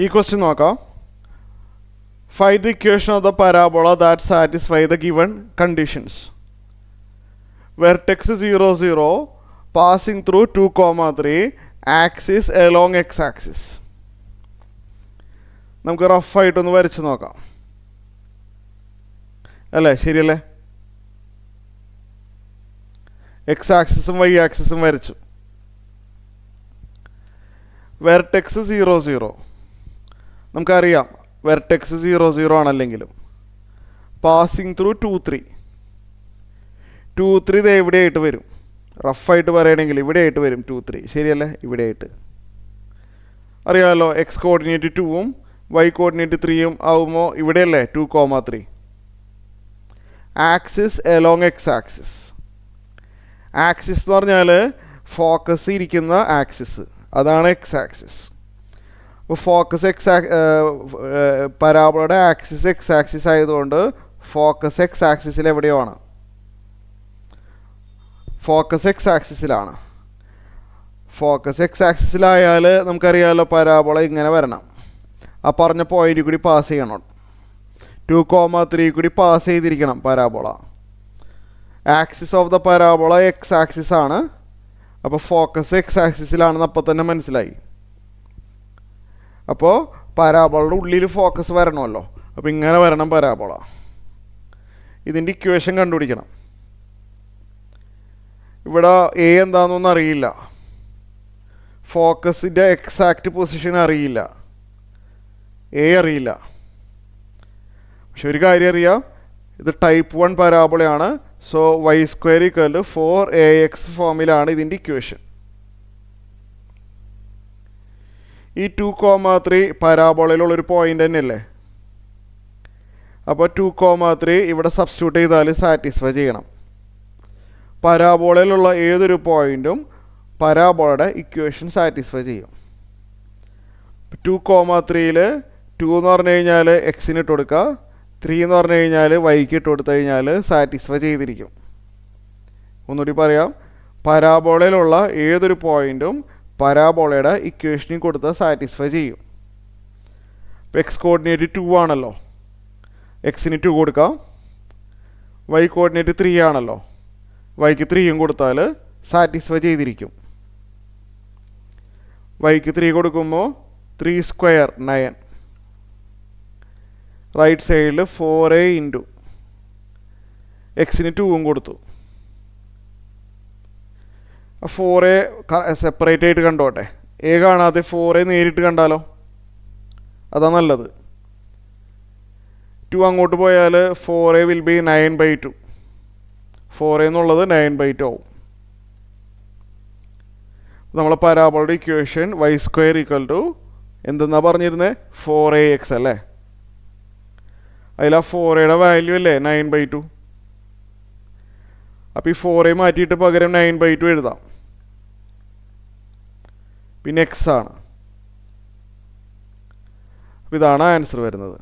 ഈ ക്വസ്റ്റ്യൻ നോക്കാം. Find the equation of the parabola that satisfy the given conditions. Vertex 0, 0 passing through 2,3 axis along x axis. നമുക്ക് റഫായിട്ടൊന്ന് വരച്ച് നോക്കാം അല്ലേ, ശരിയല്ലേ? എക്സ് ആക്സിസും വൈ ആക്സിസും വരച്ചു. വെർട്ടെക്സ് 0, 0 നമുക്കറിയാം വെർട്ടെക്സ് 0, 0 ആണല്ലെങ്കിലും പാസിംഗ് ത്രൂ 2, 3 ഇത് എവിടെയായിട്ട് വരും? റഫായിട്ട് പറയുകയാണെങ്കിൽ ഇവിടെയായിട്ട് വരും 2, 3, ശരിയല്ലേ? ഇവിടെയായിട്ട് അറിയാമല്ലോ. എക്സ് കോർഡിനേറ്റ് 2ഉം വൈ കോർഡിനേറ്റ് 3ഉം ആവുമ്പോൾ ഇവിടെയല്ലേ 2,3. Axis along x axis. Axis എന്ന് പറഞ്ഞാൽ ഫോക്കസ് ഇരിക്കുന്ന ആക്സിസ്, അതാണ് എക്സ് ആക്സിസ്. അപ്പോൾ ഫോക്കസ് പരാബോളയുടെ ആക്സിസ് എക്സ് ആക്സിസ് ആയതുകൊണ്ട് ഫോക്കസ് എക്സ് ആക്സിസിൽ എവിടെയോ ആണ്. ഫോക്കസ് എക്സ് ആക്സിസിലാണ്. ഫോക്കസ് എക്സ് ആക്സിസിലായാൽ നമുക്കറിയാമല്ലോ പരാബോള ഇങ്ങനെ വരണം. ആ പറഞ്ഞ പോയിന്റ് കൂടി പാസ് ചെയ്യണം. 2,3 കൂടി പാസ് ചെയ്തിരിക്കണം parabola. Axis of the parabola X axis ആണ്. അപ്പോൾ ഫോക്കസ് എക്സ് ആക്സിസിലാണെന്ന് അപ്പോൾ തന്നെ മനസ്സിലായി. അപ്പോൾ പരാബോളയുടെ ഉള്ളിൽ ഫോക്കസ് വരണമല്ലോ. അപ്പോൾ ഇങ്ങനെ വരണം പരാബോള. ഇതിൻ്റെ ഇക്വേഷൻ കണ്ടുപിടിക്കണം. ഇവിടെ എ എന്താണെന്നൊന്നും അറിയില്ല, ഫോക്കസിൻ്റെ എക്സാക്റ്റ് പൊസിഷൻ അറിയില്ല, എ അറിയില്ല. പക്ഷെ ഒരു കാര്യം അറിയാം, ഇത് ടൈപ്പ് 1 പരാബോളയാണ്. സോ y² = 4ax ഫോമിലാണ് ഇതിൻ്റെ ഇക്വേഷൻ. ഈ 2,3 പരാബോളയിലുള്ളൊരു പോയിൻ്റ് തന്നെയല്ലേ. അപ്പോൾ 2,3 ഇവിടെ സബ്സ്റ്റിറ്റ്യൂട്ട് ചെയ്താൽ സാറ്റിസ്ഫൈ ചെയ്യണം. പരാബോളയിലുള്ള ഏതൊരു പോയിൻറ്റും പരാബോളയുടെ ഇക്വേഷൻ സാറ്റിസ്ഫൈ ചെയ്യും. 2,3ൽ 2 എന്ന് പറഞ്ഞു കഴിഞ്ഞാൽ എക്സിന് ഇട്ട് കൊടുക്കുക, 3 എന്ന് പറഞ്ഞു കഴിഞ്ഞാൽ വൈക്ക് ഇട്ട് കൊടുത്തു കഴിഞ്ഞാൽ സാറ്റിസ്ഫൈ ചെയ്തിരിക്കും. ഒന്നുകൂടി പറയാം, പരാബോളയിലുള്ള ഏതൊരു പോയിൻറ്റും പരാബോളയുടെ ഇക്വേഷനിൽ കൊടുത്താൽ സാറ്റിസ്ഫൈ ചെയ്യും. ഇപ്പോൾ എക്സ് കോർഡിനേറ്റ് 2 ആണല്ലോ, എക്സിന് 2 കൊടുക്കാം. വൈ കോർഡിനേറ്റ് 3 ആണല്ലോ, വൈക്ക് 3യും കൊടുത്താൽ സാറ്റിസ്ഫൈ ചെയ്തിരിക്കും. വൈക്ക് 3 കൊടുക്കുമ്പോൾ 3² 9. റൈറ്റ് സൈഡിൽ 4a ഇൻറ്റു എക്സിന് 2ഉം കൊടുത്തു. 4a സെപ്പറേറ്റ് ആയിട്ട് കണ്ടോട്ടെ. എ കാണാതെ 4a നേരിട്ട് കണ്ടാലോ, അതാ നല്ലത്. 2 അങ്ങോട്ട് പോയാൽ 4a വിൽ ബി 9/2. 4a എന്നുള്ളത് 9/2 ആവും. നമ്മളെ പരാബോളയുടെ ഇക്വേഷൻ y² എന്തെന്നാ പറഞ്ഞിരുന്നത്? 4ax അല്ലേ. അതിൽ ആ 4യുടെ വാല്യൂ അല്ലേ 9/2. അപ്പോൾ ഈ 4a മാറ്റിയിട്ട് പകരം 9/2 എഴുതാം. പിന്നെ എക്സ് ആണ്. അപ്പോൾ ഇതാണ് ആൻസർ വരുന്നത്.